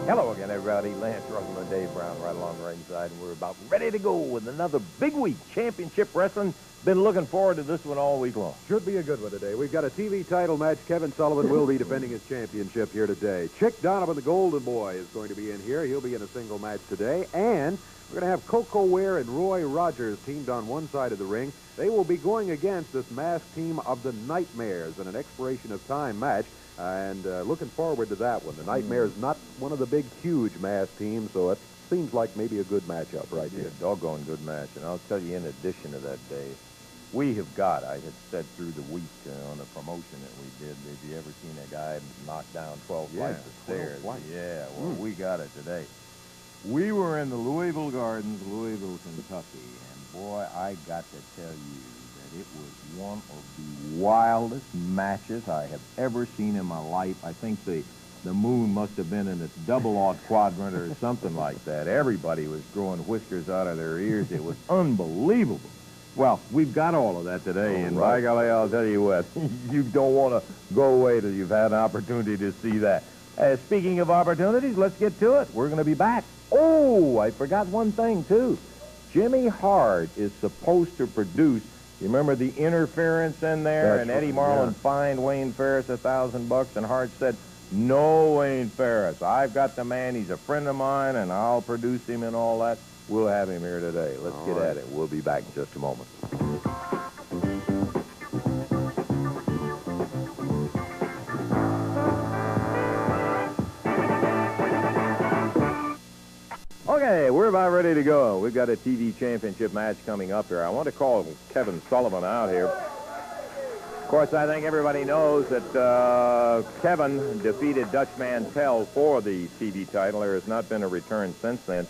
Hello again, everybody. Lance Russell and Dave Brown right along the ringside, and we're about ready to go with another big week. Championship wrestling. Been looking forward to this one all week long. Should be a good one today. We've got a TV title match. Kevin Sullivan will be defending his championship here today. Chick Donovan, the Golden Boy, is going to be in here. He'll be in a single match today. And we're going to have Coco Ware and Roy Rogers teamed on one side of the ring. They will be going against this masked team of the Nightmares in an expiration of time match. And looking forward to that one. The Nightmares not one of the big, huge masked teams, so it seems like maybe a good matchup right here. A doggone good match. And I'll tell you, in addition to that, Dave, we have got, I had said through the week on the promotion that we did, have you ever seen a guy knock down 12 flights of stairs? Yeah, well, we got it today. We were in the Louisville Gardens, Louisville, Kentucky, and boy, I got to tell you that it was one of the wildest matches I have ever seen in my life. I think the moon must have been in its double-odd quadrant or something like that. Everybody was growing whiskers out of their ears. It was unbelievable. Well, we've got all of that today, and by golly, I'll tell you what, you don't want to go away till you've had an opportunity to see that. Speaking of opportunities, let's get to it. We're going to be back. Oh, I forgot one thing, too. Jimmy Hart is supposed to produce, you remember the interference in there? And Eddie Marlin fined Wayne Ferris $1,000, and Hart said, no, Wayne Ferris, I've got the man, he's a friend of mine, and I'll produce him and all that. We'll have him here today. Let's get at it. We'll be back in just a moment. Okay, we're about ready to go. We've got a TV championship match coming up here. I want to call Kevin Sullivan out here. Of course, I think everybody knows that Kevin defeated Dutch Mantell for the TV title. There has not been a return since then.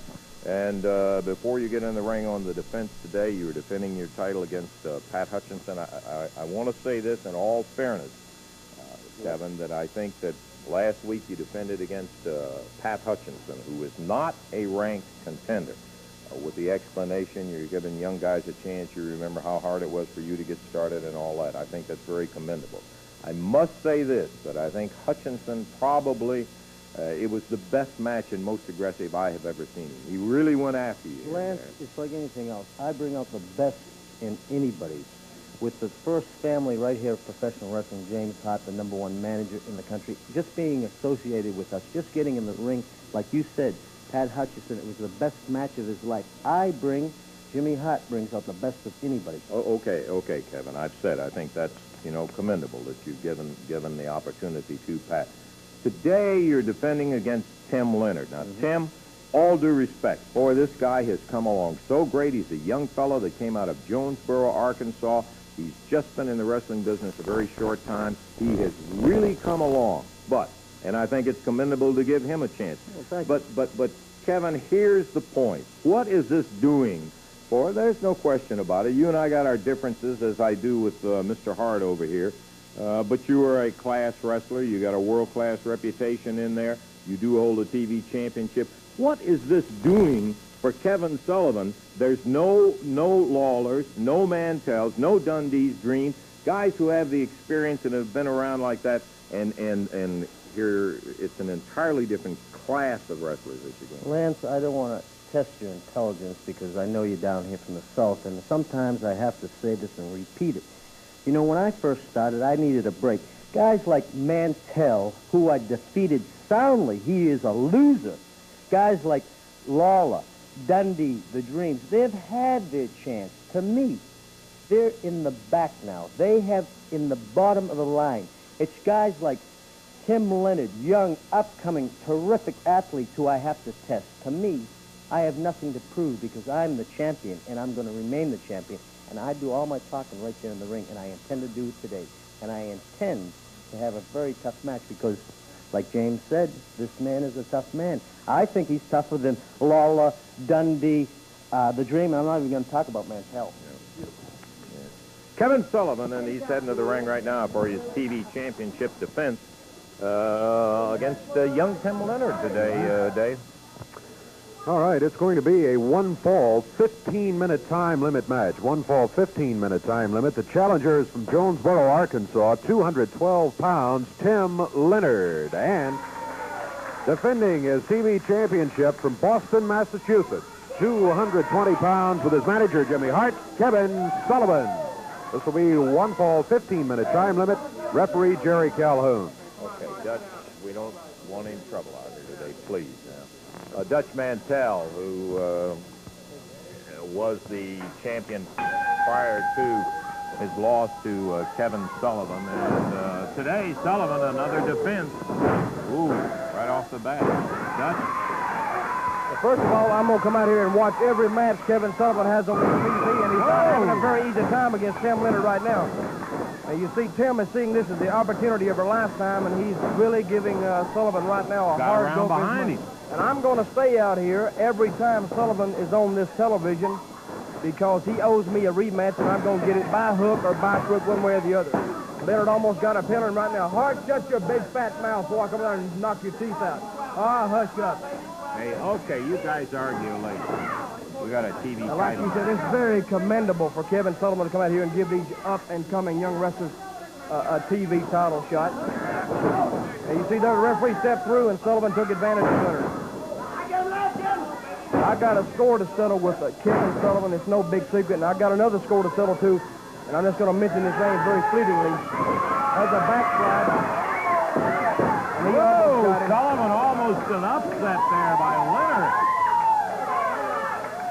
And before you get in the ring on the defense today, you were defending your title against Pat Hutchinson. I want to say this in all fairness, Kevin, that I think that last week you defended against Pat Hutchinson, who is not a ranked contender. With the explanation, you're giving young guys a chance. You remember how hard it was for you to get started and all that. I think that's very commendable. I must say this, that I think Hutchinson probably... it was the best match and most aggressive I have ever seen him. He really went after you. Lance, it's like anything else. I bring out the best in anybody. With the first family right here of professional wrestling, James Hart, the #1 manager in the country, just being associated with us, just getting in the ring, like you said, Pat Hutchinson, it was the best match of his life. Jimmy Hart brings out the best of anybody. Oh, okay, Kevin. I've said I think that's, commendable that you've given the opportunity to Pat. Today, you're defending against Tim Leonard. Now, Tim, all due respect, boy, this guy has come along so great. He's a young fellow that came out of Jonesboro, Arkansas. He's just been in the wrestling business a very short time. He has really come along. And I think it's commendable to give him a chance. Well, but Kevin, here's the point. What is this doing for? There's no question about it. You and I got our differences, as I do with Mr. Hart over here. But you are a class wrestler. You got a world-class reputation in there. You do hold a TV championship. What is this doing for Kevin Sullivan? There's no Lawlers, no Mantells, no Dundee's Dreams, guys who have the experience and have been around like that, and here it's an entirely different class of wrestlers that you're going. Lance, I don't want to test your intelligence because I know you're down here from the South, and sometimes I have to say this and repeat it. When I first started, I needed a break. Guys like Mantell, who I defeated soundly, he is a loser. Guys like Lawler, Dundee, the Dreams, they've had their chance. To me, they're in the back now. They have in the bottom of the line. It's guys like Tim Leonard, young, upcoming, terrific athletes who I have to test. To me, I have nothing to prove because I'm the champion, and I'm going to remain the champion. And I do all my talking right there in the ring, and I intend to do it today. And I intend to have a very tough match because, like James said, this man is a tough man. I think he's tougher than Lawler, Dundee, the Dream, and I'm not even going to talk about Mantell. Yeah. Kevin Sullivan, and he's heading to the ring right now for his TV championship defense against young Tim Leonard today, Dave. All right, it's going to be a one-fall, 15-minute time limit match. One-fall, 15-minute time limit. The challenger is from Jonesboro, Arkansas, 212 pounds, Tim Leonard. And Defending his TV championship from Boston, Massachusetts, 220 pounds with his manager, Jimmy Hart, Kevin Sullivan. This will be 1 fall, 15-minute time limit. Referee Jerry Calhoun. Okay, Dutch, we don't want any trouble out here today, please. Dutch Mantell, who was the champion prior to his loss to Kevin Sullivan. And today, Sullivan, another defense. Ooh, right off the bat. Dutch? Well, first of all, I'm going to come out here and watch every match Kevin Sullivan has on the TV, and he's not having a very easy time against Tim Leonard right now. And you see, Tim is seeing this as the opportunity of her lifetime, and he's really giving Sullivan right now a hard go behind him. And I'm going to stay out here every time Sullivan is on this television because he owes me a rematch, and I'm going to get it by hook or by crook, one way or the other. Leonard almost got a pin on him right now. Hart, shut your big fat mouth before I come down and knock your teeth out. Ah, hush up. Hey, okay, you guys argue later. We got a TV Now, like title. you said, it's very commendable for Kevin Sullivan to come out here and give these up-and-coming young wrestlers a TV title shot. And you see the referee stepped through, and Sullivan took advantage of Leonard. I got a score to settle with Kevin Sullivan. It's no big secret, and I got another score to settle, too. And I'm just going to mention his name very fleetingly. Has a backslide. Whoa! Sullivan almost an upset there by Leonard.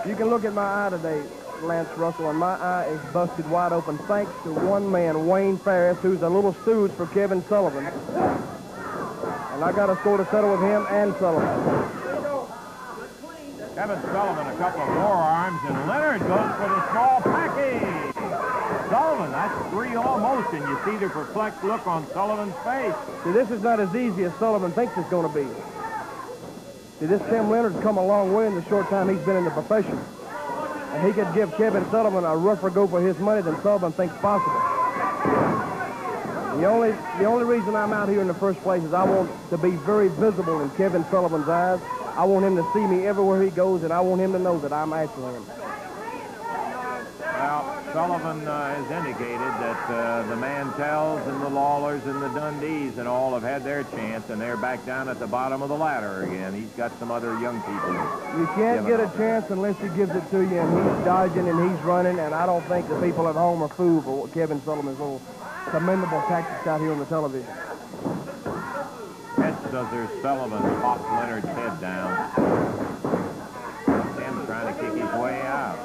You can look at my eye today, Lance Russell, and my eye is busted wide open thanks to one man, Wayne Ferris, who's a little stooge for Kevin Sullivan. And I got a score to settle with him and Sullivan. Kevin Sullivan, a couple of forearms, and Leonard goes for the small package. Sullivan, that's 3 almost, and you see the perplexed look on Sullivan's face. See, this is not as easy as Sullivan thinks it's going to be. See, this Tim Leonard's come a long way in the short time he's been in the profession. And he could give Kevin Sullivan a rougher go for his money than Sullivan thinks possible. The only reason I'm out here in the first place is I want to be very visible in Kevin Sullivan's eyes. I want him to see me everywhere he goes, and I want him to know that I'm after him. Well, Sullivan has indicated that the Mantells and the Lawlers and the Dundees and all have had their chance, and they're back down at the bottom of the ladder again. He's got some other young people. You can't get a chance unless he gives it to you, and he's dodging and he's running, and I don't think the people at home are fooled for Kevin Sullivan's little commendable tactics out here on the television. Head scissors, Sullivan pops Leonard's head down. Tim's trying to kick his way out.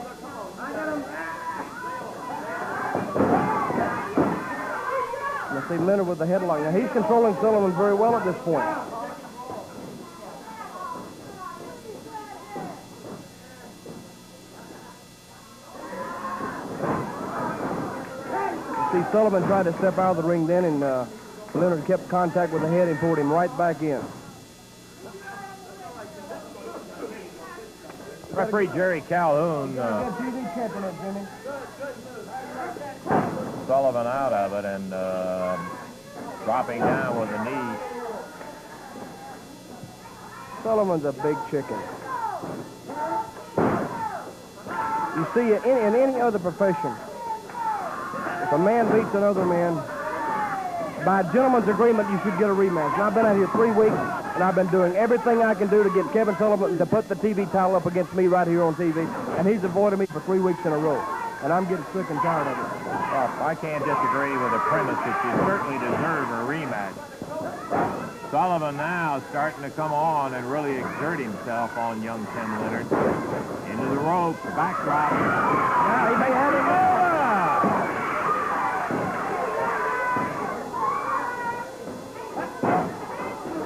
You see Leonard with the headlock. Now, he's controlling Sullivan very well at this point. You see Sullivan tried to step out of the ring then, and Leonard kept contact with the head and pulled him right back in. Referee Jerry Calhoun Sullivan out of it and dropping down with a knee. Sullivan's a big chicken. You see, in any other profession, if a man beats another man, by gentleman's agreement, you should get a rematch. And I've been out here 3 weeks, and I've been doing everything I can do to get Kevin Sullivan to put the TV title up against me right here on TV, and he's avoided me for 3 weeks in a row. And I'm getting sick and tired of it. Well, I can't disagree with the premise that you certainly deserve a rematch. Sullivan now starting to come on and really exert himself on young Tim Leonard. Into the ropes, backdrop. Now he may have it now.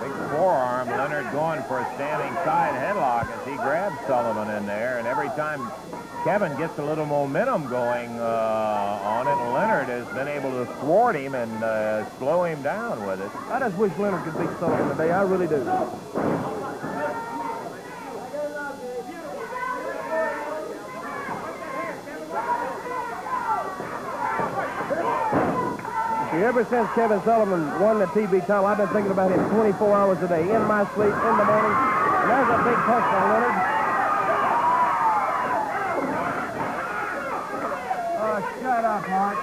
Big forearm, Leonard going for a standing side headlock as he grabs Sullivan in there. And every time Kevin gets a little momentum going on it, Leonard has been able to thwart him and slow him down with it. I just wish Leonard could beat Sullivan today. I really do. See, ever since Kevin Sullivan won the TV title, I've been thinking about him 24 hours a day, in my sleep, in the morning. And there's a big punch by Leonard. Shut up, Hart.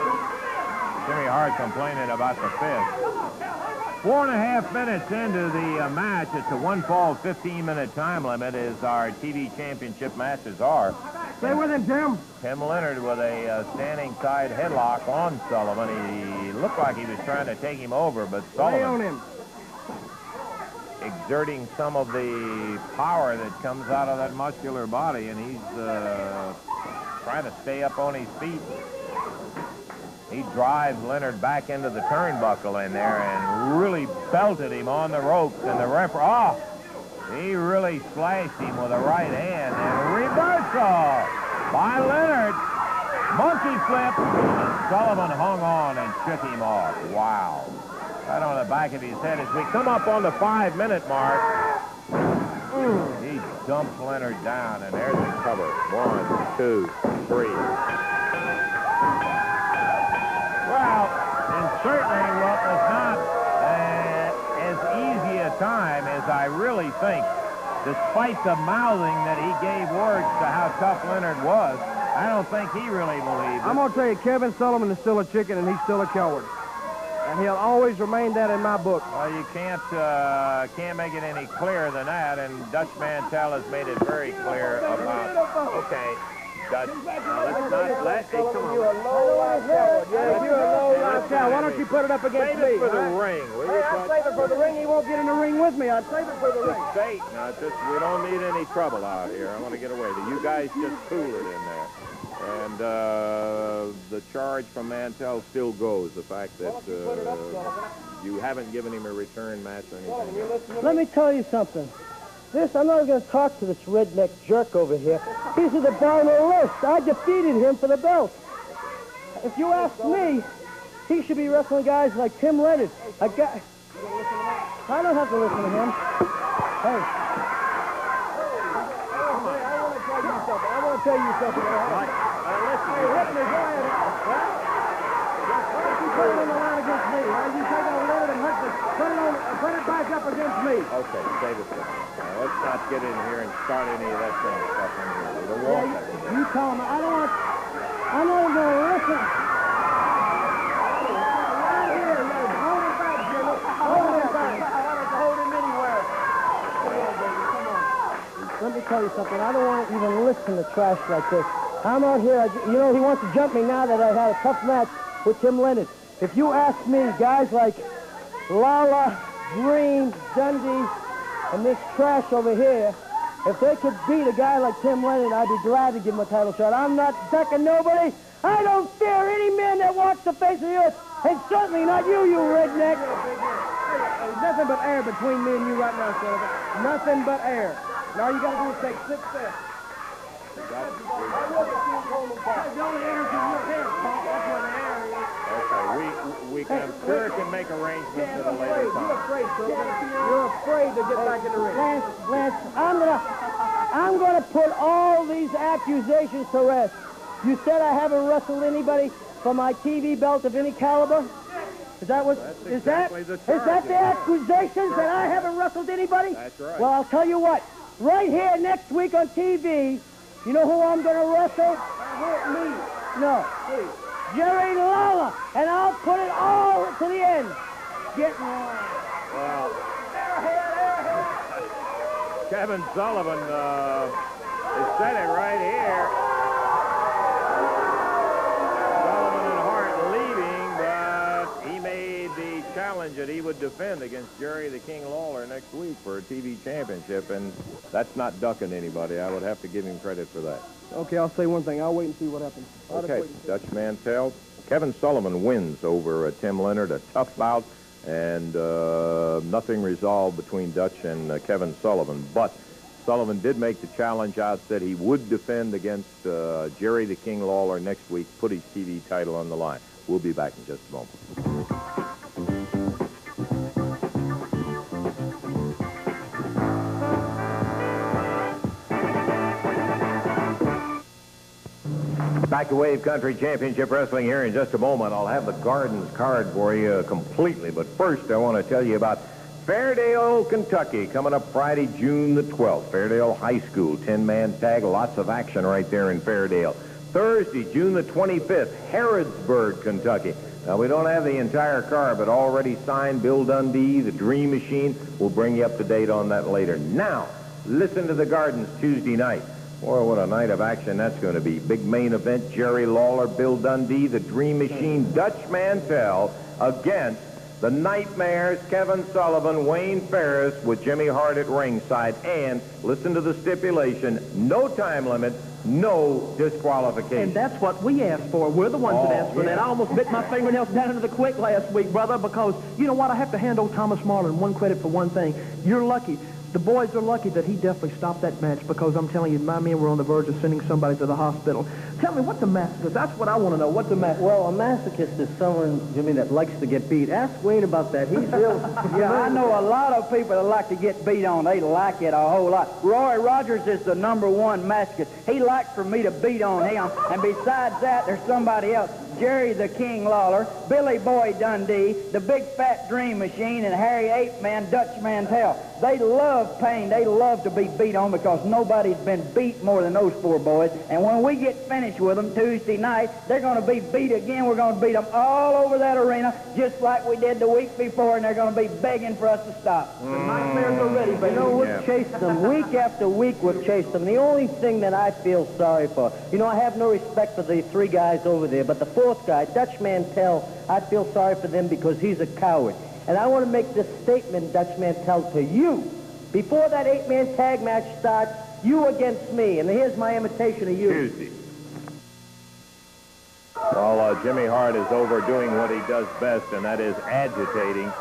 Jimmy Hart Hart complaining about the fifth. 4.5 minutes into the match. It's a one-fall, 15-minute time limit as our TV championship matches are. Stay with him, Tim. Tim Leonard with a standing side headlock on Sullivan. He looked like he was trying to take him over, but Lay on Sullivan him. exerting some of the power that comes out of that muscular body, and he's trying to stay up on his feet. He drives Leonard back into the turnbuckle in there and really belted him on the ropes, and the referee, he really slashed him with a right hand, and reversal by Leonard. Monkey flip, and Sullivan hung on and shook him off. Wow. Right on the back of his head. As we come up on the 5-minute mark, he dumps Leonard down, and there's the cover. 1, 2, 3. Well, and certainly what was not as easy a time as I really think, despite the mouthing that he gave words to how tough Leonard was. I don't think he really believed it. I'm going to tell you, Kevin Sullivan is still a chicken, and he's still a coward. And he'll always remain that in my book. Well, you can't make it any clearer than that, and Dutch Mantell has made it very clear about... Okay, Dutch, now let's not let... Hey, come on. You're a low-life coward. Yeah, you're a low-life coward. Why don't you put it up against me? Save it for the ring, will you? Hey, I'll save it for the ring. He won't get in the ring with me. I'll save it for the ring. State. Now, we don't need any trouble out here. I want to get away. You guys just cool it in there. And the charge from Mantell still goes. The fact that you haven't given him a return match or anything else. Let me tell you something. I'm not going to talk to this redneck jerk over here. He's at the bottom of the list. I defeated him for the belt. If you ask me, he should be wrestling guys like Tim Leonard. I don't have to listen to him. Hey. I want to tell you something. Listen. Hey, Whitney, go ahead. Why don't you put it on the line against me? Why don't you take on Leonard and put it back up against me? Okay, save it for me. Now, let's not get in here and start any of that kind of stuff in here. We'll walk it. You tell him. I'm not even going to listen. Hold it back, Jimmy. Hold it back. I want to hold him anywhere. Come on, baby. Come on. Let me tell you something. I don't want to even listen to trash like this. I'm out here. He wants to jump me now that I had a tough match with Tim Leonard. If you ask me, guys like Lala, Green, Dundee, and this trash over here, if they could beat a guy like Tim Leonard, I'd be glad to give him a title shot. I'm not ducking nobody. I don't fear any man that walks the face of the earth, and certainly not you, you redneck. There's nothing but air between me and you right now, Sullivan. Nothing but air. And all you got to do is take 6 steps. The only air is in your head, Pop. That's where the air is. Okay, we can, sure can make arrangements at a later time. You're afraid, Sullivan. You're afraid to get back in the ring. Lance, I'm gonna put all these accusations to rest. You said I haven't wrestled anybody for my TV belt of any caliber? Is that what? That's Is exactly that? the Is that the accusations that I haven't wrestled anybody? That's right. Well, I'll tell you what. Right here next week on TV, you know who I'm gonna wrestle? Me. No. Jerry Lawler, and I'll put it all to the end. Getting on. Well, Kevin Sullivan has said it right here. Sullivan and Hart leaving, but he made the challenge that he would defend against Jerry the King Lawler next week for a TV championship, and that's not ducking anybody. I would have to give him credit for that. Okay, I'll say one thing. I'll wait and see what happens. Okay, Dutch Mantell. Kevin Sullivan wins over Tim Leonard, a tough bout, and nothing resolved between Dutch and Kevin Sullivan. But Sullivan did make the challenge out, said he would defend against Jerry the King Lawler next week, put his TV title on the line. We'll be back in just a moment. Back to Wave Country Championship Wrestling here in just a moment. I'll have the Gardens card for you completely. But first, I want to tell you about Fairdale, Kentucky, coming up Friday, June the 12th. Fairdale High School, 10-man tag, lots of action right there in Fairdale. Thursday, June the 25th, Harrodsburg, Kentucky. Now, we don't have the entire card, but already signed Bill Dundee, the Dream Machine. We'll bring you up to date on that later. Now, listen to the Gardens Tuesday night. Boy, what a night of action that's going to be. Big main event, Jerry Lawler, Bill Dundee, the Dream Machine, Dutch Mantell against the Nightmares, Kevin Sullivan, Wayne Ferris with Jimmy Hart at ringside. And listen to the stipulation, no time limit, no disqualification. And that's what we asked for. We're the ones that asked for that. I almost bit my fingernails down into the quick last week, brother, because you know what? I have to hand old Thomas Marlin one credit for one thing. You're lucky. The boys are lucky that he definitely stopped that match, because I'm telling you, my men were on the verge of sending somebody to the hospital. Tell me, what's a masochist? That's what I want to know. What's a masochist? Well, a masochist is someone, Jimmy, that likes to get beat. Ask Wayne about that. He's real... Yeah, I know a lot of people that like to get beat on. They like it a whole lot. Roy Rogers is the #1 masochist. He likes for me to beat on him. And besides that, there's somebody else. Jerry the King Lawler, Billy Boy Dundee, the Big Fat Dream Machine, and Harry Ape Man, Dutch Mantell. They love pain. They love to be beat on, because nobody's been beat more than those 4 boys. And when we get finished with them Tuesday night, they're going to be beat again. We're going to beat them all over that arena, just like we did the week before, and they're going to be begging for us to stop. The Nightmares are ready, baby. You know, we've chased them. Week after week, we've chased them. The only thing that I feel sorry for, you know, I have no respect for the 3 guys over there, but the 4th guy, Dutch Mantell, I feel sorry for them because he's a coward. And I want to make this statement, Dutch Mantell, to you. Before that 8-man tag match starts, you against me. And here's my invitation to you. Tuesday. Well, Jimmy Hart is overdoing what he does best, and that is agitating.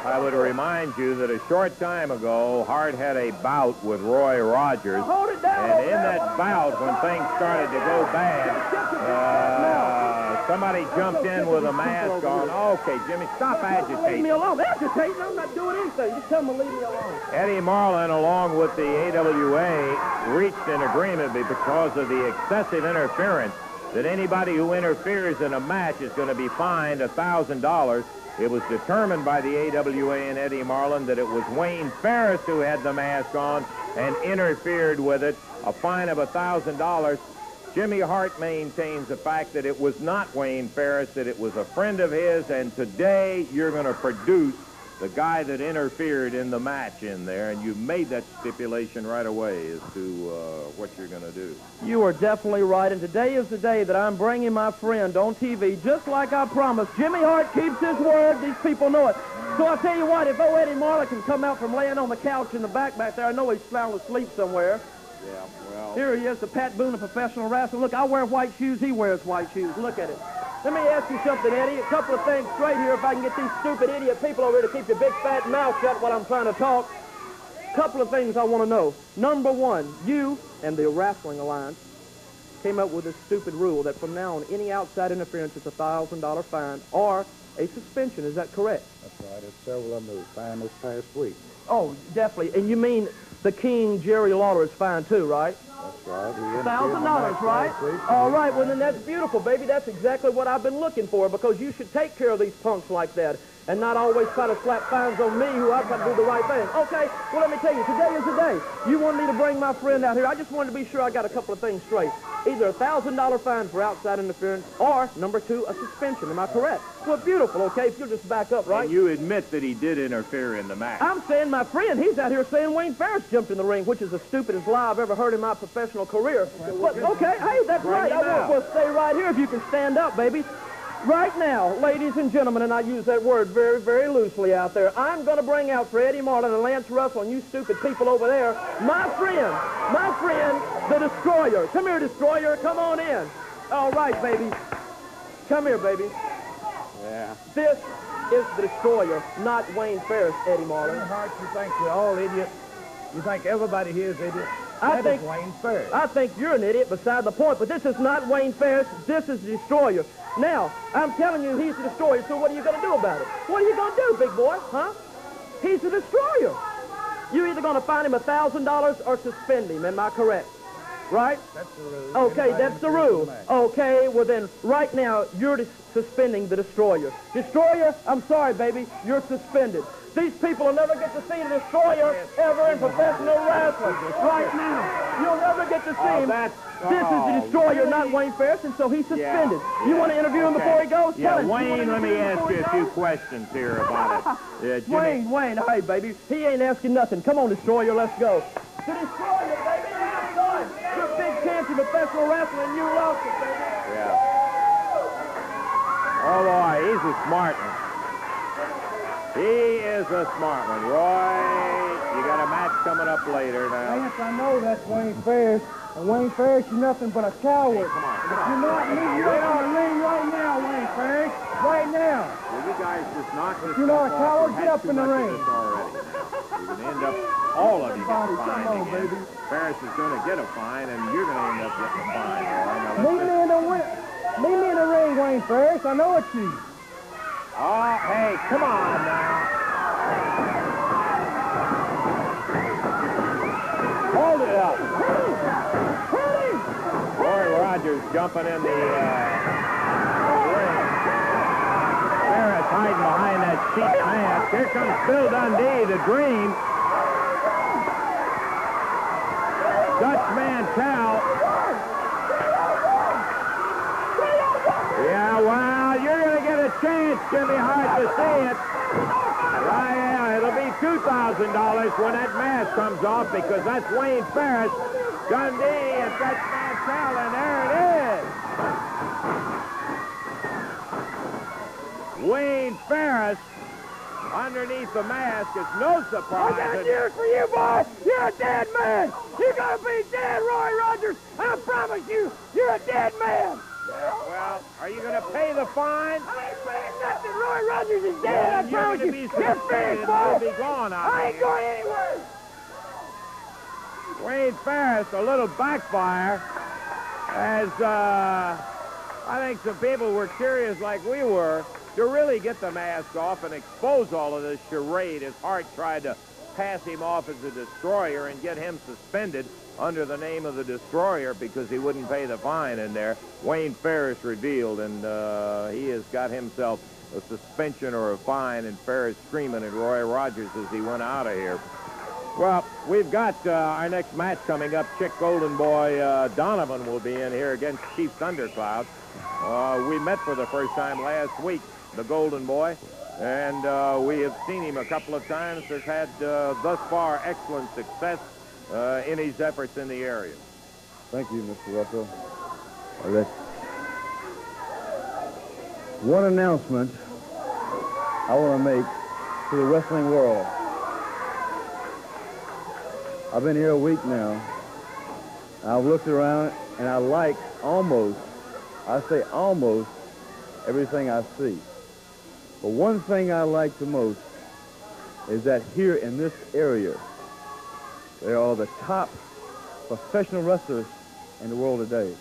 I would remind you that a short time ago, Hart had a bout with Roy Rogers. Hold it down, and in that bout, when things started to go bad, somebody jumped in with a mask on. Okay, Jimmy, stop agitating. Leave me alone. Agitating? I'm not doing anything. Just tell me to leave me alone. Eddie Marlin, along with the AWA, reached an agreement because of the excessive interference that anybody who interferes in a match is going to be fined $1,000. It was determined by the AWA and Eddie Marlin that it was Wayne Ferris who had the mask on and interfered with it, a fine of $1,000. Jimmy Hart maintains the fact that it was not Wayne Ferris, that it was a friend of his, and today you're going to produce the guy that interfered in the match in there, and you made that stipulation right away as to what you're going to do. You are definitely right, and today is the day that I'm bringing my friend on TV, just like I promised. Jimmy Hart keeps his word. These people know it. So I'll tell you what, if old Eddie Marlin can come out from laying on the couch in the back there, I know he's sound asleep somewhere. Yeah, well... Here he is, the Pat Boone of professional wrestling. Look, I wear white shoes. He wears white shoes. Look at it. Let me ask you something, Eddie. A couple of things straight here, if I can get these stupid idiot people over here to keep your big fat mouth shut while I'm trying to talk. Couple of things I want to know. Number 1, you and the Wrestling Alliance came up with this stupid rule that from now on, any outside interference is a $1,000 fine or a suspension. Is that correct? That's right. There's several of them that was fined this past week. Oh, definitely. And you mean the King, Jerry Lawler, is fined too, right? That's right. $1,000, right? All right, well, then that's beautiful, baby. That's exactly what I've been looking for, because you should take care of these punks like that and not always try to slap fines on me who I try to do the right thing. Okay, well, let me tell you, today is the day. You wanted me to bring my friend out here. I just wanted to be sure I got a couple of things straight. Either a $1,000 fine for outside interference or, number 2, a suspension. Am I correct? Well, beautiful, okay, if you'll just back up, right? And you admit that he did interfere in the match. I'm saying my friend, he's out here saying Wayne Ferris jumped in the ring, which is the stupidest lie I've ever heard in my professional career. But, okay, hey, that's right. I will stay right here if you can stand up, baby. Right now, ladies and gentlemen, and I use that word very, very loosely out there, I'm going to bring out for Eddie Marlin and Lance Russell and you stupid people over there, my friend, the Destroyer. Come here, Destroyer. Come on in. All right, baby. Come here, baby. Yeah. This is the Destroyer, not Wayne Ferris, Eddie Marlin. Hart, you think we're all idiots? You think everybody here is idiots? That is Wayne Ferris. I think you're an idiot beside the point, but this is not Wayne Ferris. This is the Destroyer. Now, I'm telling you he's the Destroyer, so what are you going to do about it? What are you going to do, big boy, huh? He's the Destroyer. You're either going to fine him $1,000 or suspend him, am I correct? right? That's the rule. Okay, that's the rule. Okay, well then, right now, you're suspending the Destroyer. Destroyer, I'm sorry, baby, you're suspended. These people will never get to see the Destroyer ever in professional wrestling. Right now, you'll never get to see him. This is the Destroyer, not Wayne Ferris, and so he's suspended. You want to interview him before he goes? Yeah, Tell him. Wayne, let me ask you a few questions here about it. Jimmy. Wayne, hey, baby, he ain't asking nothing. Come on, Destroyer, let's go. The Destroyer, baby, I'm sorry. You're a big chance in professional wrestling, you lost it, baby. Yeah. Oh, boy, he's a smart one. He is a smart one. Roy, you got a match coming up later now. Yes, I know that's Wayne Ferris. And Wayne Ferris is nothing but a coward. Come on. If you're not leaving you on the ring right now, Wayne Ferris. Right now. Well, you guys just knock this You're not a stuff coward, off. get up in the ring. You're going to end up, all of you getting fined Come on, again. baby. Ferris is going to get a fine, and you're going to end up getting a fine. Meet me in the ring, Wayne Ferris. I know it's you. Oh, hey, come on now. Hold it up. Roy Rogers jumping in the ring. Ferris hiding behind that sheet mask. Here comes Bill Dundee, the Dream. Dutch Mantel. Yeah, well, you're going to get a chance, Jimmy. Hard to see it. Yeah, it'll be $2,000 when that mask comes off because that's Wayne Ferris, Dundee, and Dutch Mantel, and there it is. Wayne Ferris underneath the mask is no surprise. I got news for you, boy. You're a dead man. You're going to be dead, Roy Rogers. I promise you, you're a dead man. Well, are you going to pay the fine? I ain't paying nothing. Roy Rogers is dead. I promise you. You're You're finished, boy. You'll be gone out I ain't going anywhere. Wayne Ferris, a little backfire, as I think some people were curious like we were to really get the mask off and expose all of this charade as Hart tried to pass him off as a Destroyer and get him suspended under the name of the Destroyer because he wouldn't pay the fine in there. Wayne Ferris revealed, and he has got himself a suspension or a fine, and Ferris screaming at Roy Rogers as he went out of here. Well, we've got our next match coming up. Chick Golden Boy Donovan will be in here against Chief Thundercloud. We met for the first time last week, the Golden Boy, and we have seen him a couple of times. Has had, thus far, excellent success in his efforts in the area. Thank you, Mr. Russell. One announcement I want to make to the wrestling world. I've been here a week now. I've looked around, and I like almost everything I see. But one thing I like the most is that here in this area, they are the top professional wrestlers in the world today.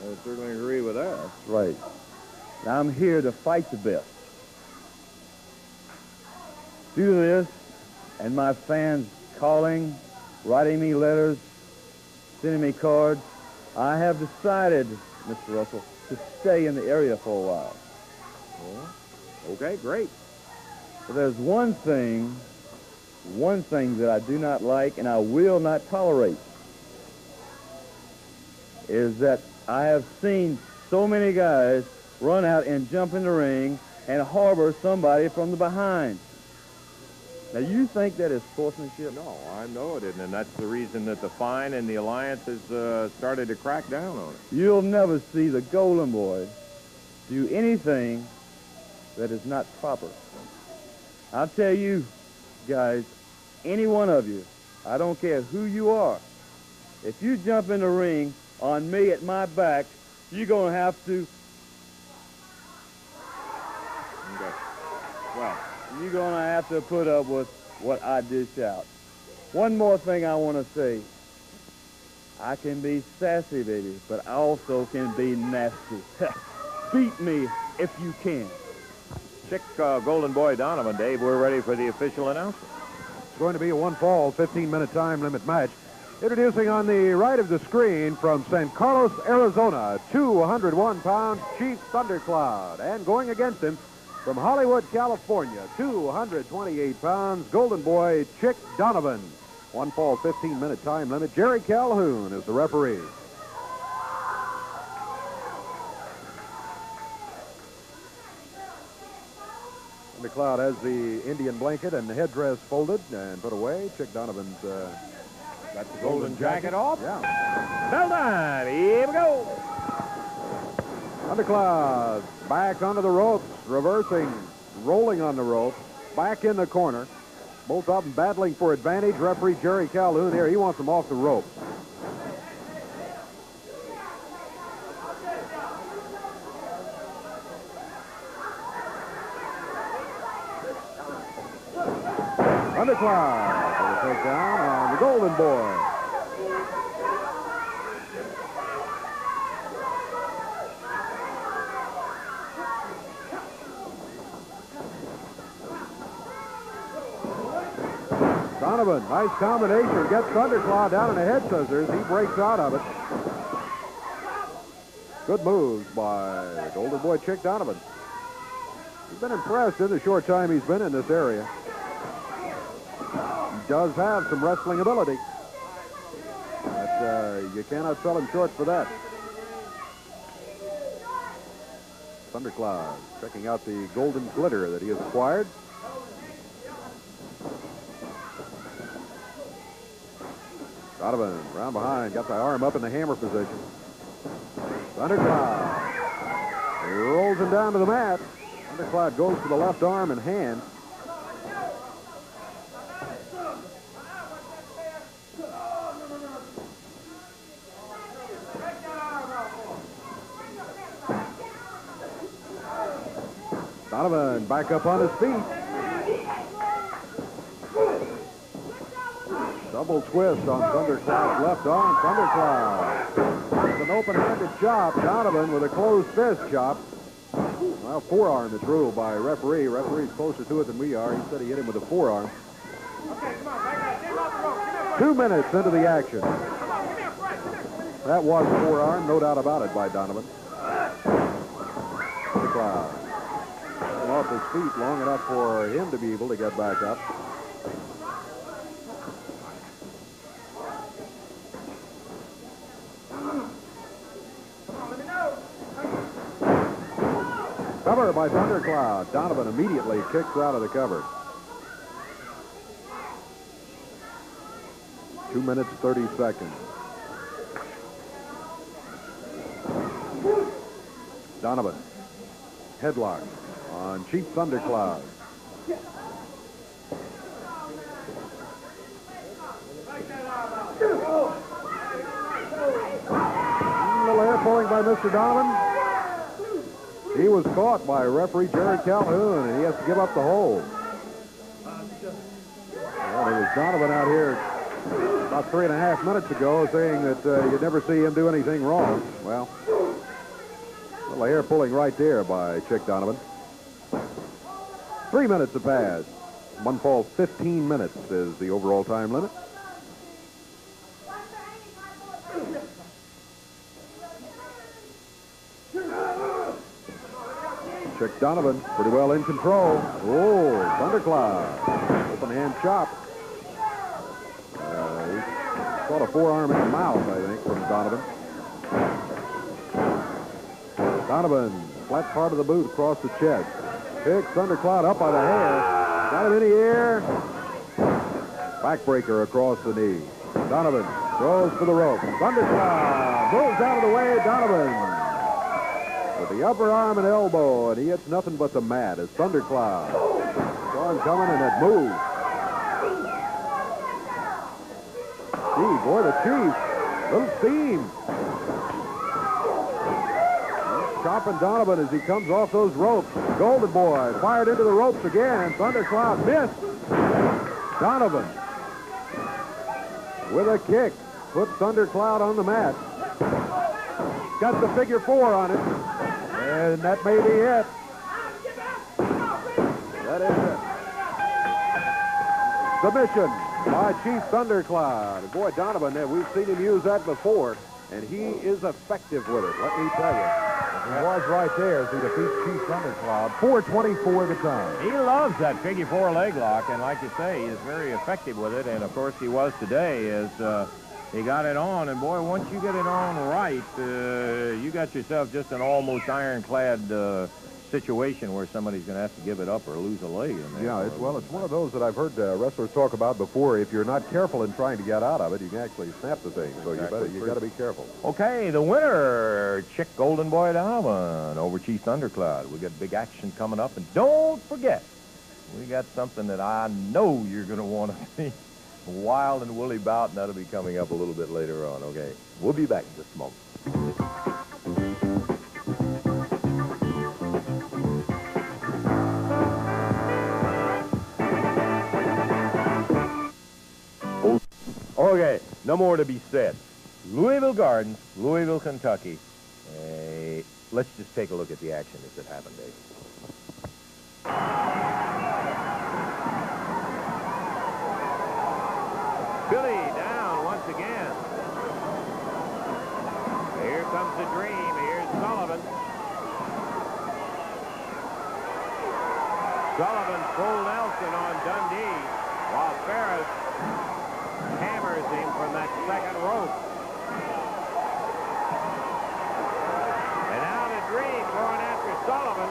I certainly agree with that. That's right. Now I'm here to fight the best. Due to this, and my fans calling, writing me letters, sending me cards, I have decided, Mr. Russell, to stay in the area for a while. Oh, okay, great. But there's one thing that I do not like and I will not tolerate, is that I have seen so many guys run out and jump in the ring and harbor somebody from the behind. Now, you think that is sportsmanship? No, I know it isn't, and that's the reason that the fine and the alliance has started to crack down on it. You'll never see the Golden Boy do anything that is not proper. I'll tell you, guys, any one of you, I don't care who you are, if you jump in the ring on me at my back, you're going to have to... Okay. Well, you're going to have to put up with what I dish out. One more thing I want to say. I can be sassy, baby, but I also can be nasty. Beat me if you can. Chick Golden Boy Donovan, Dave, we're ready for the official announcement. It's going to be a one-fall, 15-minute time limit match. Introducing on the right of the screen from San Carlos, Arizona, 201-pound Chief Thundercloud. And going against him from Hollywood, California, 228 pounds, Golden Boy Chick Donovan. One fall, 15-minute time limit. Jerry Calhoun is the referee. Thundercloud has the Indian blanket and the headdress folded and put away. Chick Donovan's got the golden jacket off. Yeah. Well done. Here we go. Thundercloud back onto the ropes, reversing, rolling on the ropes, back in the corner. Both of them battling for advantage. Referee Jerry Calhoun here, he wants them off the ropes. Thundercloud for the takedown on the Golden Boy. Donovan, nice combination. Gets Thundercloud down in the head scissors. He breaks out of it. Good moves by the Golden Boy Chick Donovan. He's been impressed in the short time he's been in this area. He does have some wrestling ability. But you cannot sell him short for that. Thundercloud checking out the golden glitter that he has acquired. Donovan round behind, got the arm up in the hammer position. Thundercloud. He rolls him down to the mat. Thundercloud goes to the left arm and hand. Donovan back up on his feet. Double twist on Thundercloud's left arm. Thundercloud with an open-handed chop. Donovan with a closed fist chop. Well, forearm is ruled by referee. Referee's closer to it than we are. He said he hit him with a forearm. Okay, come on, back up. Get him off the rope. 2 minutes into the action. That was forearm, no doubt about it, by Donovan. Thundercloud off his feet long enough for him to be able to get back up. Cover by Thundercloud. Donovan immediately kicks out of the cover. 2 minutes, 30 seconds. Donovan. Headlock on Chief Thundercloud. A little hair pulling by Mr. Donovan. He was caught by referee Jerry Calhoun, and he has to give up the hold. Well, there was Donovan out here about 3.5 minutes ago saying that you'd never see him do anything wrong. Well, a little hair pulling right there by Chick Donovan. 3 minutes have passed. One fall, 15 minutes is the overall time limit. Chick Donovan pretty well in control. Oh, Thundercloud. Open hand chop. He caught a forearm in the mouth, I think, from Donovan. Donovan, flat part of the boot across the chest. Picks Thundercloud up by the hair. Got him in the air. Backbreaker across the knee. Donovan goes for the rope. Thundercloud moves out of the way. Donovan with the upper arm and elbow, and he hits nothing but the mat as Thundercloud saw him coming and that move. Gee, boy, the Chief, little steam. Chopping Donovan as he comes off those ropes. Golden Boy fired into the ropes again. Thundercloud missed. Donovan with a kick puts Thundercloud on the mat. Got the figure 4 on it. And that may be it. That is it. Submission by Chief Thundercloud. Boy, Donovan, we've seen him use that before, and he is effective with it, let me tell you. He was right there as he defeats Chief Thundercloud. 4:24 the time. He loves that figure four leg lock, and like you say, he is very effective with it, and of course he was today as he got it on, and boy, once you get it on right, you got yourself just an almost ironclad situation where somebody's going to have to give it up or lose a leg in there. Yeah, it's one of those that I've heard wrestlers talk about before. If you're not careful in trying to get out of it, you can actually snap the thing. So you got to be careful. Okay, the winner, Chick Golden Boy Donovan over Chief Thundercloud. We got big action coming up, and don't forget, we got something that I know you're going to want to see. Wild and Woolly bout, and that'll be coming up a little bit later on. Okay, we'll be back in just a moment. Okay, no more to be said. Louisville Gardens, Louisville, Kentucky. Let's just take a look at the action as it happened, Dave. Billy down once again. Here comes the dream. Here's Sullivan. Sullivan full Nelson on Dundee, while Ferris hammers him from that second rope. And now the Dream going after Sullivan.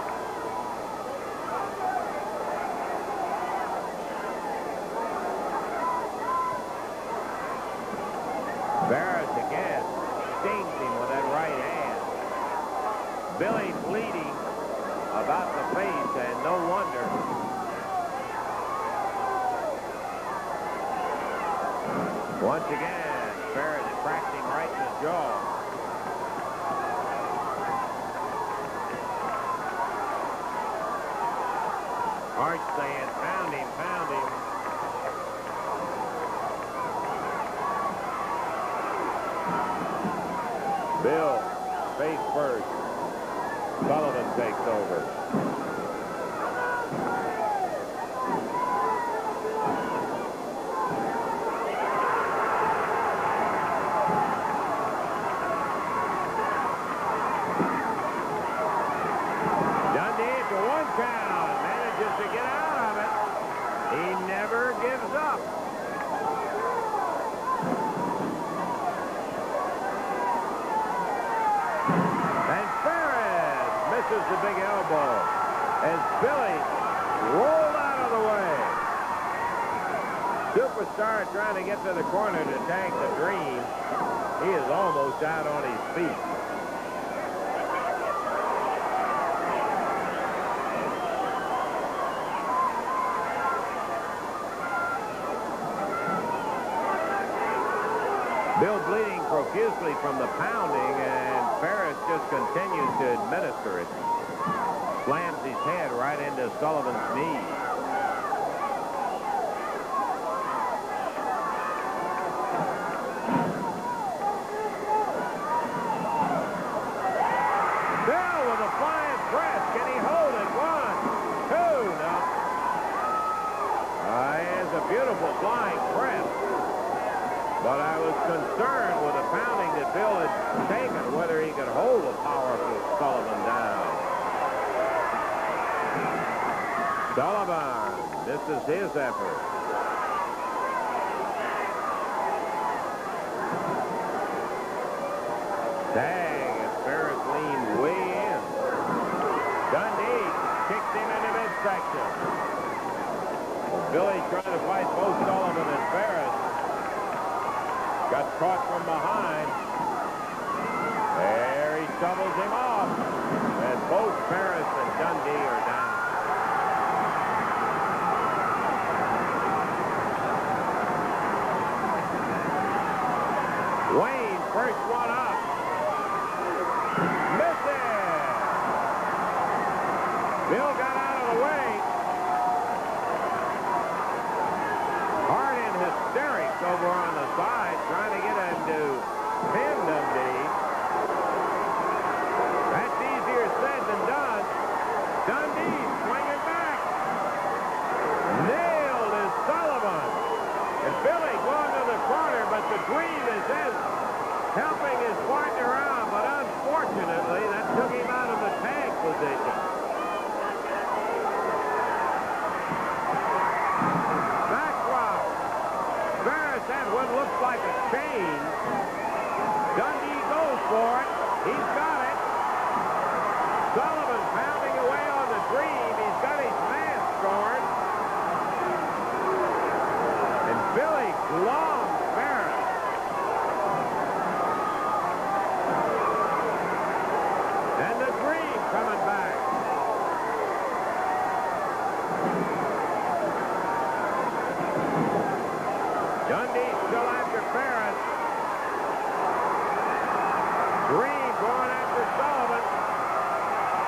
Ferris again stings him with that right hand. Billy bleeding about the face, and no wonder. Once again, Ferris cracked him right in the jaw. Hart saying, pound him, pound him. Bill, face first. Sullivan takes over. The big elbow as Billy rolled out of the way. Superstar trying to get to the corner to tag the Dream. He is almost out on his feet. Bill bleeding profusely from the pounding, and Ferris just continues to administer it. Slams his head right into Sullivan's knee. Bill with a flying press. Can he hold it? 1, 2, no. It's a beautiful flying press. But I was concerned with the pounding that Bill had taken, whether he could hold a powerful Sullivan down. Sullivan, this is his effort. Tag as Ferris leaned way in. Dundee kicks him into midsection. Billy trying to fight both Sullivan and Ferris. Got caught from behind. There he shovels him off. And both Ferris and Dundee are down. Wayne, first one up. Misses. Bill got out of the way. Hart in hysterics over on the side, trying to get him to pin Dundee. That's easier said than done. Dundee swinging back. Nailed is Sullivan. And Bill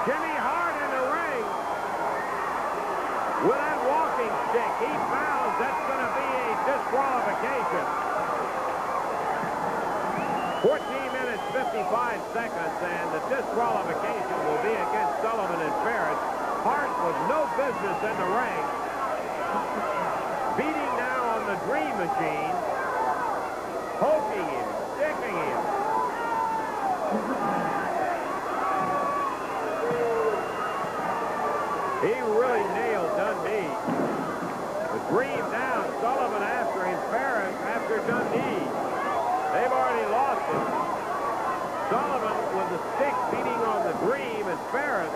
Jimmy Hart in the ring with that walking stick. He fouls. That's going to be a disqualification. 14 minutes, 55 seconds, and the disqualification will be against Sullivan and Ferris. Hart with no business in the ring. Beating now on the Dream Machine. Poking him, sticking him. He really nailed Dundee. The Dream down, Sullivan after him, Ferris after Dundee. They've already lost it. Sullivan with the stick beating on the Dream, and Ferris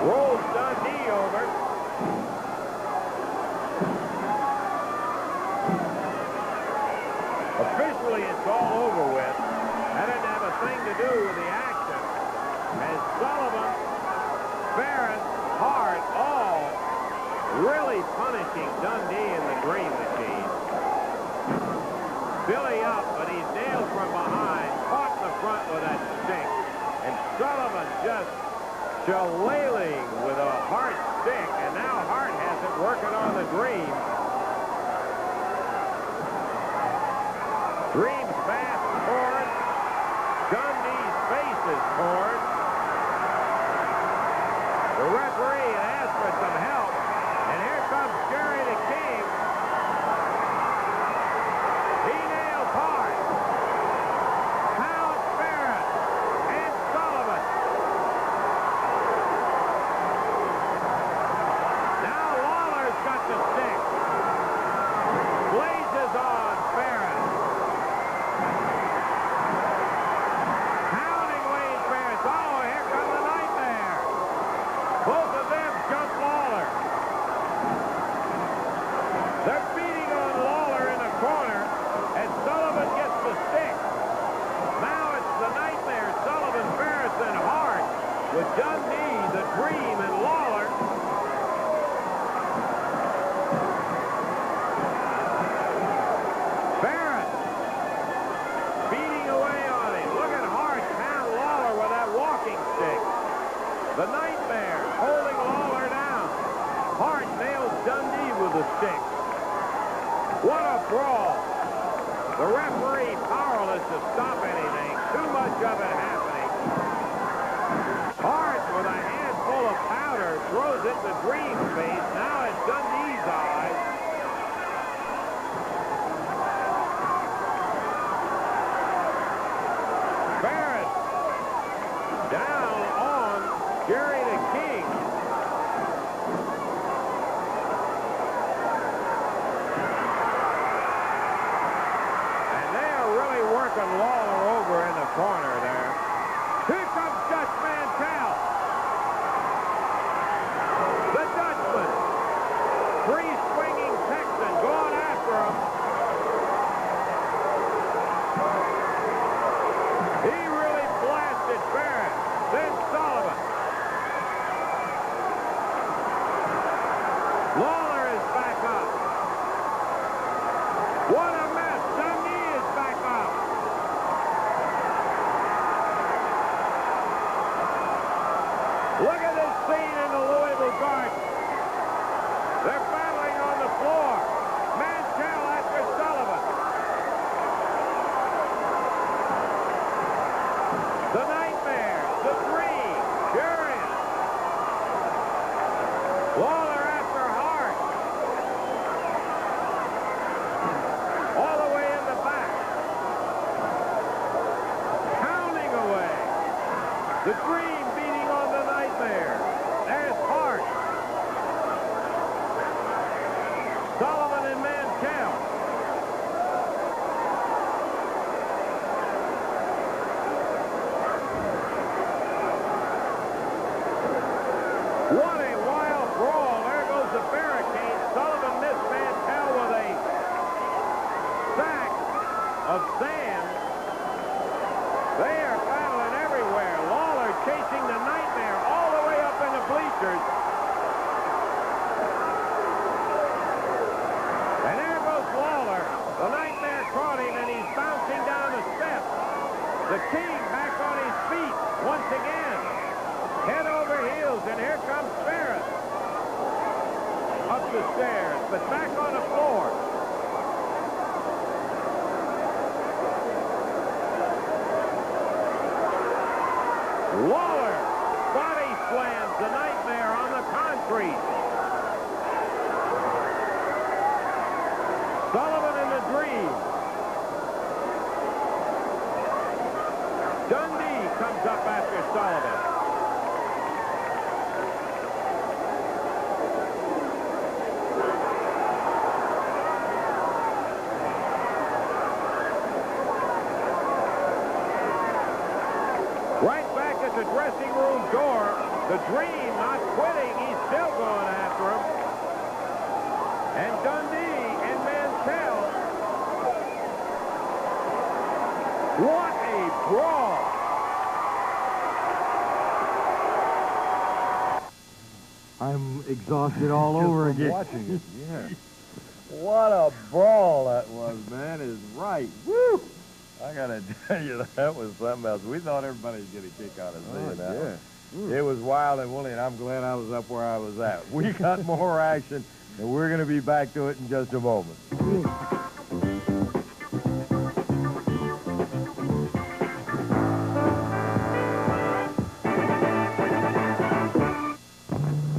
rolls Dundee over. Officially, it's all over with. That didn't have a thing to do with the action. As Sullivan, Ferris, Hart, all really punishing Dundee in the Dream Machine. Billy up, but he's nailed from behind, caught in the front with that stick. And Sullivan just shillelaghing with a Hart stick, and now Hart has it working on the Dream. Dream's fast torn. Dundee's face is torn. The referee asked for some help, and here comes Jerry the King. He nails Hart. Howard, Ferris, and Sullivan. Now Lawler's got the stick. Blazes on Ferris. Hounding Wayne Ferris. Oh, here comes the nightmare. Both of them jump Lawler. They're beating on Lawler in the corner, and Sullivan gets the stick. Now it's the nightmare. Sullivan, Ferris, and Hart with Dundee, the Dream, and Lawler. Ferris beating away on him. Look at Hart pound Lawler with that walking stick. The nightmare holding Lawler down. Hart nails Dundee with the stick. What a brawl. The referee powerless to stop anything. Too much of it happening. Hart with a handful of powder throws it to Dream's face. Now it's Dundee's eyes. Ferris down on Jerry the King. And they are really working Lawler over in the corner there. Here comes Dutch Mantell. The Dutchman. Free swinging Texan going after him. He really blasted Ferris. Then Sullivan. Lawler is back up. What a mess. Dundee is back up. Look at this scene in the Louisville Garden. They're battling on the floor. Mantell after Sullivan. The Nightmare, the Dream, Jurian. Lawler after Hart. All the way in the back. Pounding away. The Dream beating on the Nightmare. There's Hart. Sullivan and Mantell. What a wild brawl. There goes the barricade. Sullivan missed Mantell with a sack of sand. They are battling everywhere. Lawler chasing the Nightmare all the way up in the bleachers. And there goes Lawler. The Nightmare caught him, and he's bouncing down the steps. The King back on his feet once again. the stairs, but back on the floor. Lawler body slams the Nightmare on the concrete. Sullivan in the Dream. Dundee comes up after Sullivan. Right back at the dressing room door, the Dream not quitting. He's still going after him. And Dundee and Mantell. What a brawl. I'm exhausted all over again. Watching it, yeah. What a brawl that was, man, is right. Woo! I gotta tell you, that was something else. We thought everybody would get a kick out of seeing that. Yeah. It was wild and woolly, and I'm glad I was up where I was at. We got more action, and we're going to be back to it in just a moment.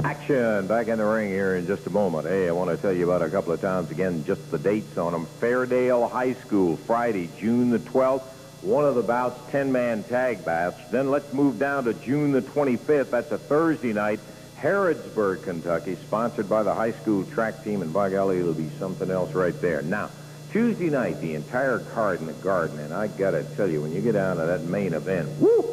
Action back in the ring here in just a moment. Hey, I want to tell you about a couple of times again, just the dates on them. Fairdale High School, Friday, June the 12th. One of the bouts, 10-man tag match. Then let's move down to June the 25th. That's a Thursday night. Harrodsburg, Kentucky, sponsored by the high school track team, and by golly, it'll be something else right there. Now, Tuesday night, the entire card in the Garden, and I got to tell you, when you get down to that main event, woo,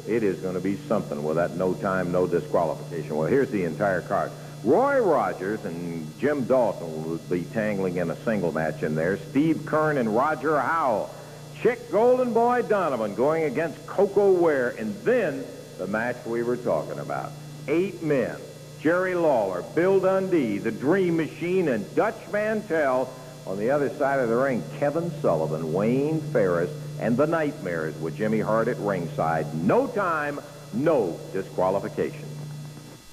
it is going to be something with that no time, no disqualification. Well, here's the entire card. Roy Rogers and Jim Dalton will be tangling in a single match in there. Steve Kern and Roger Howell. Chick Golden Boy Donovan going against Coco Ware. And then the match we were talking about. 8 men. Jerry Lawler, Bill Dundee, the Dream Machine, and Dutch Mantell. On the other side of the ring, Kevin Sullivan, Wayne Ferris, and the Nightmares with Jimmy Hart at ringside. No time, no disqualification.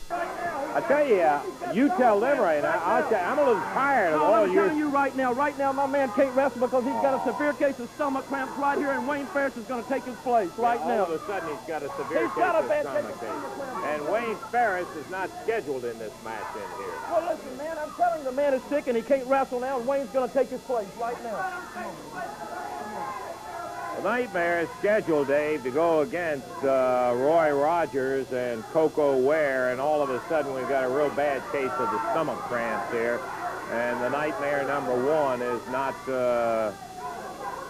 I tell you, you tell them right now. I'll tell you, I'm a little tired of all I'm your... telling you right now, my man can't wrestle because he's got a severe case of stomach cramps right here, and Wayne Ferris is going to take his place right now. All of a sudden, he's got a severe He's case got a of bad stomach case of ache. stomach cramps. And Wayne Ferris is not scheduled in this match in here. Well, listen, man, I'm telling you, the man is sick and he can't wrestle now, and Wayne's going to take his place right now. The Nightmare is scheduled, Dave, to go against Roy Rogers and Coco Ware, and all of a sudden we've got a real bad case of the stomach cramps here. And the Nightmare #1 is not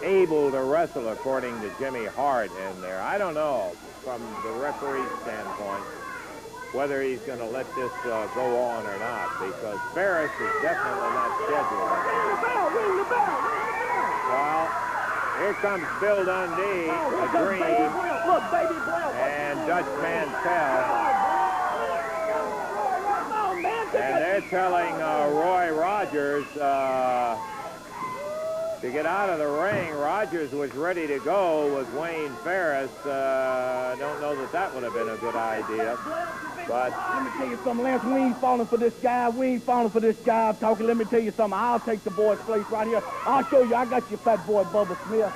able to wrestle, according to Jimmy Hart in there. I don't know, from the referee's standpoint, whether he's going to let this go on or not, because Ferris is definitely not scheduled. Ring the bell! Well, here comes Bill Dundee, a Dream, Look, Baby Blount. and Dutch Mantell. And they're telling Roy Rogers to get out of the ring. Rogers was ready to go with Wayne Ferris. Don't know that would have been a good idea. But let me tell you something, Lance. We ain't falling for this guy. We ain't falling for this guy. I'm talking. Let me tell you something. I'll take the boy's place right here. I'll show you. I got your fat boy, Bubba Smith.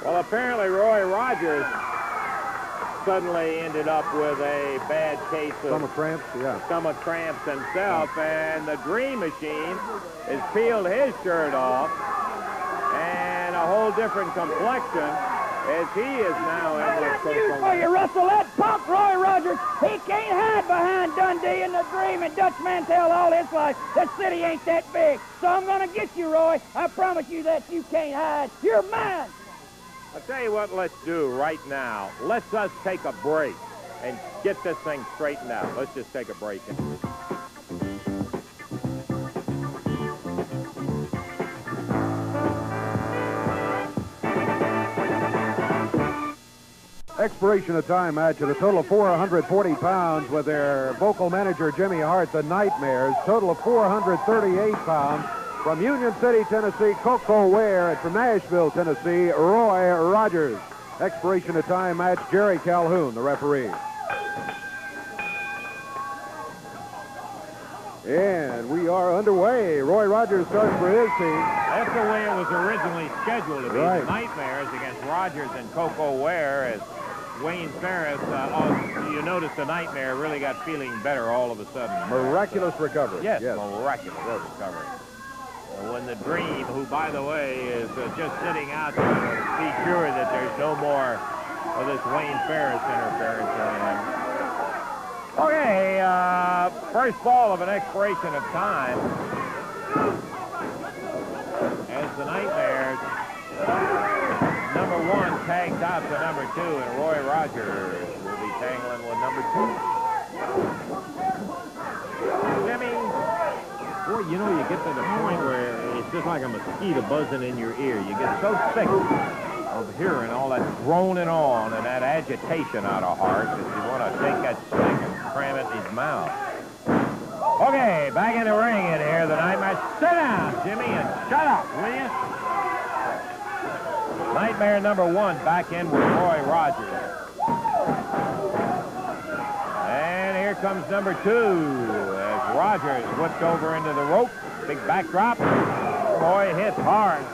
well, apparently Roy Rogers suddenly ended up with a bad case of stomach cramps himself, and the Dream Machine has peeled his shirt off, and a whole different complexion as he is now in this News for you, Russell. That punk Roy Rogers, he can't hide behind Dundee and the Dream and Dutch Mantell all his life. That city ain't that big. So I'm going to get you, Roy. I promise you that you can't hide. You're mine. I'll tell you what let's do right now. Let's us take a break and get this thing straightened out. Let's just take a break. Expiration of time match at a total of 440 pounds with their vocal manager, Jimmy Hart, the Nightmares. Total of 438 pounds. From Union City, Tennessee, Coco Ware. And from Nashville, Tennessee, Roy Rogers. Expiration of time match, Jerry Calhoun, the referee. And we are underway. Roy Rogers starting for his team. That's the way it was originally scheduled to be. Right. The Nightmares against Rogers and Coco Ware as Wayne Ferris. You notice the Nightmare really got feeling better all of a sudden. Miraculous recovery. Yes, miraculous recovery. When the Dream, who, by the way, is just sitting out there to be sure that there's no more of this Wayne Ferris interference or anything. Okay, first ball of an expiration of time. As the Nightmares, number 1 tags out to number 2, and Roy Rogers will be tangling with number 2. Jimmy. Boy, you know, you get to the point where it's just like a mosquito buzzing in your ear. You get so sick of hearing all that droning on and that agitation out of Hart that you want to take that stick and cram it in his mouth. Okay, back in the ring in here, the Nightmare. Sit down, Jimmy, and shut up, will you? Nightmare number 1 back in with Roy Rogers. And here comes number 2 as Rogers whipped over into the rope. Big backdrop. Roy hits hard.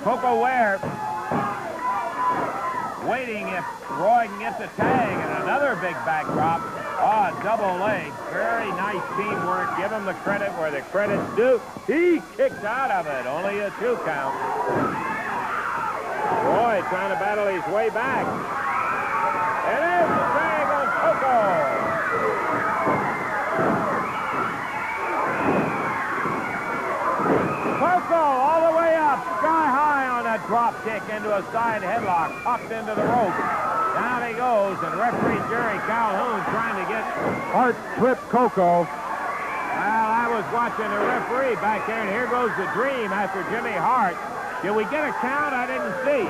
Coco Ware waiting if Roy can get the tag, and another big backdrop. Oh, double leg. Very nice teamwork. Give him the credit where the credit's due. He kicked out of it. Only a 2 count. Roy trying to battle his way back. And there's the tag on Coco. Coco all the way up, sky high on that drop kick into a side headlock, tucked into the rope. Down he goes, and referee Jerry Calhoun trying to get Hart tripped Coco. Well, I was watching the referee back there, and here goes the Dream after Jimmy Hart. Did we get a count? I didn't see.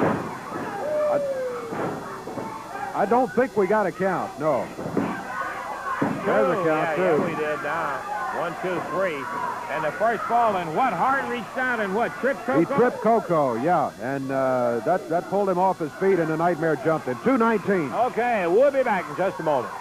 I don't think we got a count, no. There's a count, too. Yeah, we did now. 1, 2, 3. And the first ball, and what? Hart reached down and what? Tripped Coco? He tripped Coco, yeah. And that pulled him off his feet, and the Nightmare jumped in. 2:19. Okay, we'll be back in just a moment.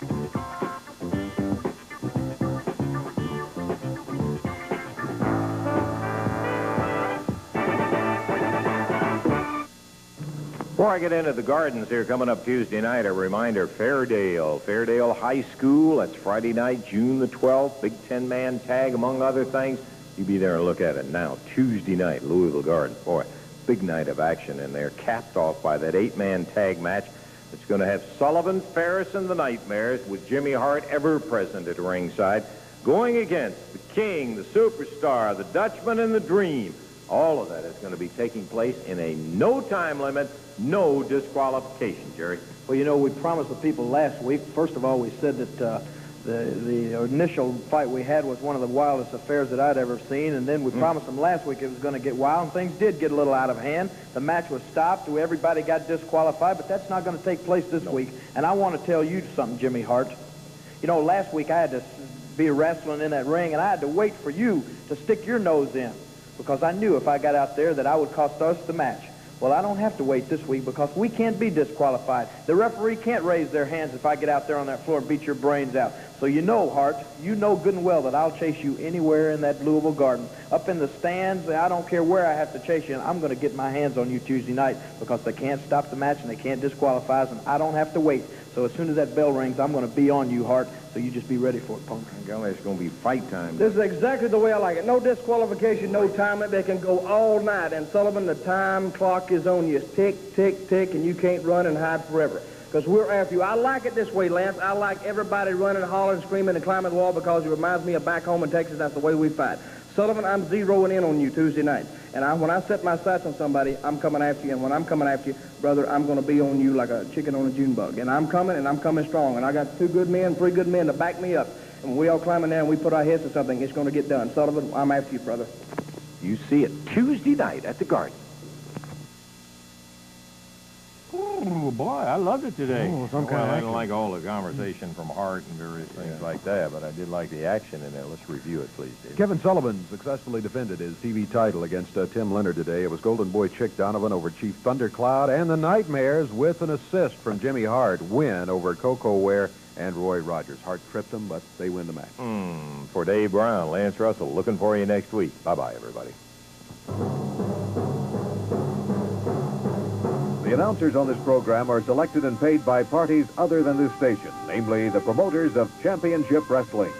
Before I get into the Gardens here coming up Tuesday night, a reminder, Fairdale High School. That's Friday night, June the 12th. Big 10-man tag, among other things. You be there and look at it now. Tuesday night, Louisville Gardens. Boy, big night of action in there, capped off by that 8-man tag match. It's going to have Sullivan, Ferris, and the Nightmares, with Jimmy Hart ever present at ringside, going against the King, the Superstar, the Dutchman, and the Dream. All of that is going to be taking place in a no time limit, no disqualification, Jerry. Well, you know, we promised the people last week. First of all, we said that the initial fight we had was one of the wildest affairs that I'd ever seen, and then we promised them last week it was going to get wild, and things did get a little out of hand. The match was stopped. Everybody got disqualified, but that's not going to take place this week. And I want to tell you something, Jimmy Hart. You know, last week I had to be wrestling in that ring, and I had to wait for you to stick your nose in, because I knew if I got out there that I would cost us the match. Well, I don't have to wait this week because we can't be disqualified. The referee can't raise their hands if I get out there on that floor and beat your brains out. So you know, Hart, you know good and well that I'll chase you anywhere in that Louisville Garden. Up in the stands, I don't care where I have to chase you, and I'm going to get my hands on you Tuesday night because they can't stop the match and they can't disqualify us, and I don't have to wait. So as soon as that bell rings, I'm going to be on you, Hart, so you just be ready for it, punk. Golly, it's going to be fight time. This is exactly the way I like it. No disqualification, no time limit. They can go all night. And, Sullivan, the time clock is on you. It's tick, tick, tick, and you can't run and hide forever. Because we're after you. I like it this way, Lance. I like everybody running, hollering, screaming, and climbing the wall because it reminds me of back home in Texas. That's the way we fight. Sullivan, I'm zeroing in on you Tuesday night. And when I set my sights on somebody, I'm coming after you. And when I'm coming after you, brother, I'm going to be on you like a chicken on a June bug. And I'm coming strong. And I got 2 good men, 3 good men to back me up. And when we all climb in there and we put our heads to something, it's going to get done. Sullivan, I'm after you, brother. You see it Tuesday night at the Garden. Oh, boy, I loved it today. Oh, some kind of I action. didn't like all the conversation from Hart and various things like that, but I did like the action in there. Let's review it, please, Dave. Kevin Sullivan successfully defended his TV title against Tim Leonard today. It was Golden Boy Chick Donovan over Chief Thundercloud, and the Nightmares, with an assist from Jimmy Hart, win over Coco Ware and Roy Rogers. Hart tripped them, but they win the match. For Dave Brown, Lance Russell, looking for you next week. Bye-bye, everybody. The announcers on this program are selected and paid by parties other than this station, namely the promoters of Championship Wrestling.